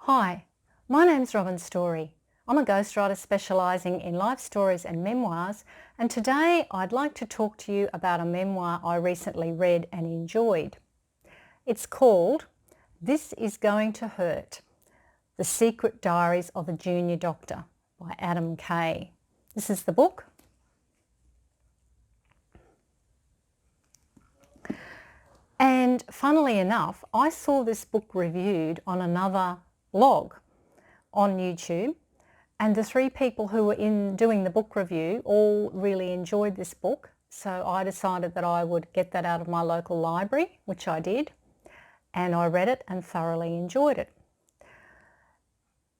Hi, my name's Storey. I'm a ghostwriter specialising in life stories and memoirs, and today I'd like to talk to you about a memoir I recently read and enjoyed. It's called This Is Going to Hurt: The Secret Diaries of a Junior Doctor by Adam Kay. This is the book. And funnily enough, I saw this book reviewed on another blog on YouTube, and the three people who were doing the book review all really enjoyed this book, so I decided that I would get that out of my local library, which I did, and I read it and thoroughly enjoyed it.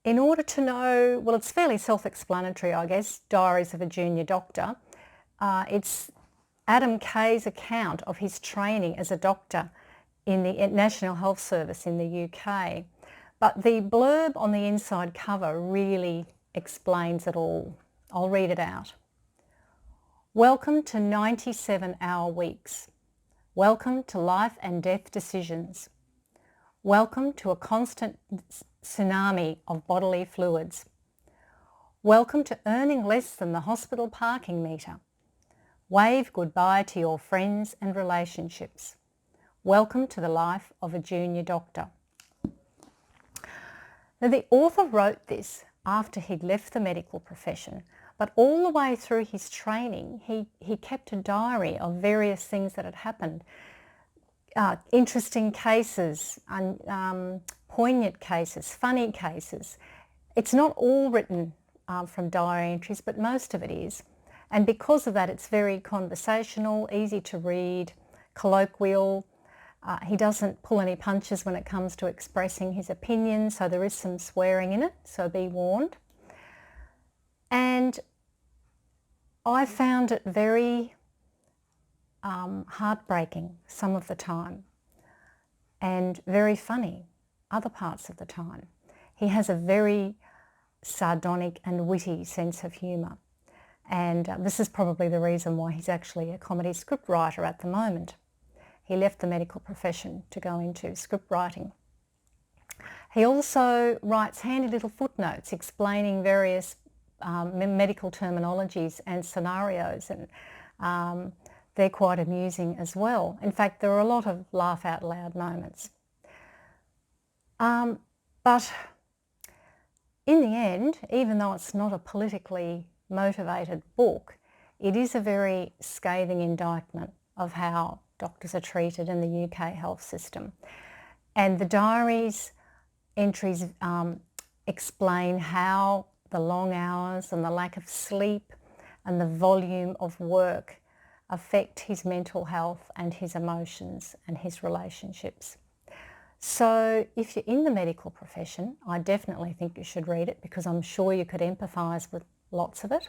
In order to know, well, it's fairly self-explanatory, I guess, Diaries of a Junior Doctor. It's Adam Kay's account of his training as a doctor in the National Health Service in the UK. But the blurb on the inside cover really explains it all. I'll read it out. Welcome to 97-hour weeks. Welcome to life and death decisions. Welcome to a constant tsunami of bodily fluids. Welcome to earning less than the hospital parking meter. Wave goodbye to your friends and relationships. Welcome to the life of a junior doctor. Now, the author wrote this after he'd left the medical profession, but all the way through his training, he kept a diary of various things that had happened. Interesting cases, poignant cases, funny cases. It's not all written from diary entries, but most of it is. And because of that, it's very conversational, easy to read, colloquial. He doesn't pull any punches when it comes to expressing his opinion, so there is some swearing in it, so be warned. And I found it very heartbreaking some of the time, and very funny other parts of the time. He has a very sardonic and witty sense of humour. And this is probably the reason why he's actually a comedy script writer at the moment. He left the medical profession to go into script writing. He also writes handy little footnotes explaining various medical terminologies and scenarios, and they're quite amusing as well. In fact, there are a lot of laugh out loud moments. But in the end, even though it's not a politically motivated book, it is a very scathing indictment of how doctors are treated in the UK health system. And the diaries entries explain how the long hours and the lack of sleep and the volume of work affect his mental health and his emotions and his relationships. So if you're in the medical profession, I definitely think you should read it, because I'm sure you could empathise with lots of it.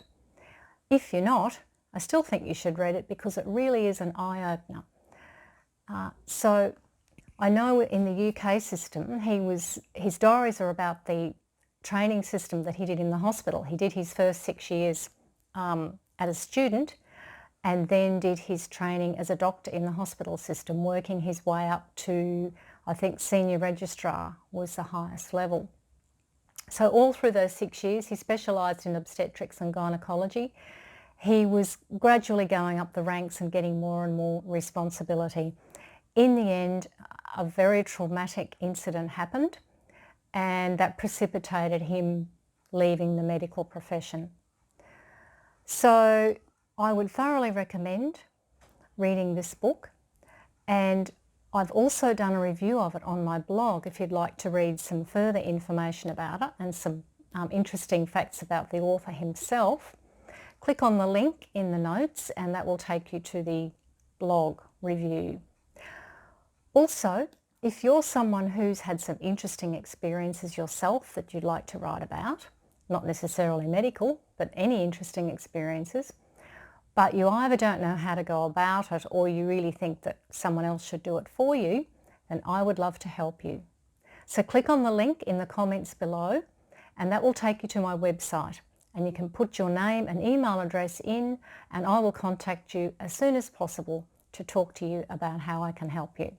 If you're not, I still think you should read it, because it really is an eye-opener. So I know in the UK system, his diaries are about the training system that he did in the hospital. He did his first 6 years as a student, and then did his training as a doctor in the hospital system, working his way up to, I think, senior registrar was the highest level. So all through those 6 years, he specialised in obstetrics and gynecology. He was gradually going up the ranks and getting more and more responsibility. In the end, a very traumatic incident happened, and that precipitated him leaving the medical profession. So I would thoroughly recommend reading this book, and I've also done a review of it on my blog if you'd like to read some further information about it and some interesting facts about the author himself. Click on the link in the notes and that will take you to the blog review. Also, if you're someone who's had some interesting experiences yourself that you'd like to write about, not necessarily medical, but any interesting experiences, but you either don't know how to go about it or you really think that someone else should do it for you, then I would love to help you. So click on the link in the comments below and that will take you to my website, and you can put your name and email address in, and I will contact you as soon as possible to talk to you about how I can help you.